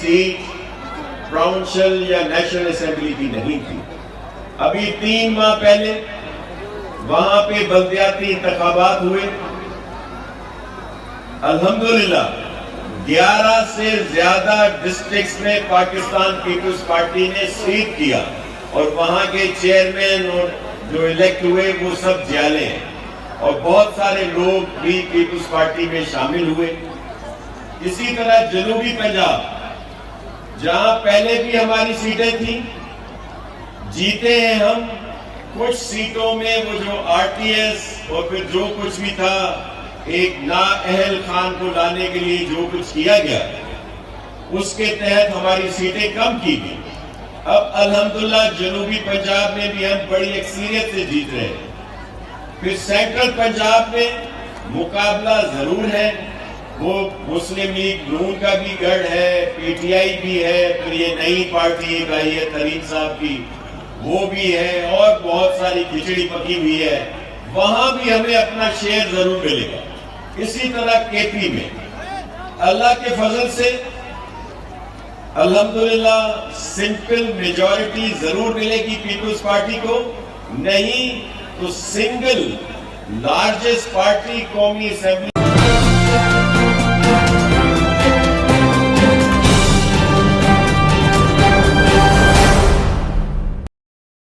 Set provincial یا national assembly کی نہیں تھی. ابھی 3 ماہ پہلے وہاں پہ بلدیاتی انتخابات ہوئے. الحمدللہ 11 سے زیادہ ڈسٹرکٹس میں پاکستان پیپلز پارٹی نے سویپ کیا اور وہاں کے چیئرمین اور جو الیکٹ ہوئے وہ سب جیالے ہیں اور بہت سارے لوگ بھی پیپلز پارٹی میں شامل ہوئے. اسی طرح جنوبی پنجاب جہاں پہلے بھی ہماری سیٹیں تھیں جیتے ہیں ہم. کچھ سیٹوں میں وہ جو آر ٹی ایس اور پھر جو کچھ بھی تھا ایک نااہل خان کو لانے کے لیے جو کچھ کیا گیا اس کے تحت ہماری سیٹیں کم کی گئی. اب الحمدللہ جنوبی پنجاب میں بھی ہم بڑی اکثریت سے جیت رہے ہیں. پھر سینٹرل پنجاب میں مقابلہ ضرور ہے. وہ مسلم لیگ نون کا بھی گڑھ ہے, پی ٹی آئی بھی ہے, پھر یہ نئی پارٹی ایک آئی ہے ترین صاحب کی وہ بھی ہے, اور بہت ساری کھچڑی پکی ہوئی ہے. وہاں بھی ہمیں اپنا شیئر ضرور ملے گا. اسی طرح کے پی میں اللہ کے فضل سے الحمدللہ سمپل میجورٹی ضرور ملے گی پیپلز پارٹی کو, نہیں تو سنگل لارجسٹ پارٹی قومی اسمبلی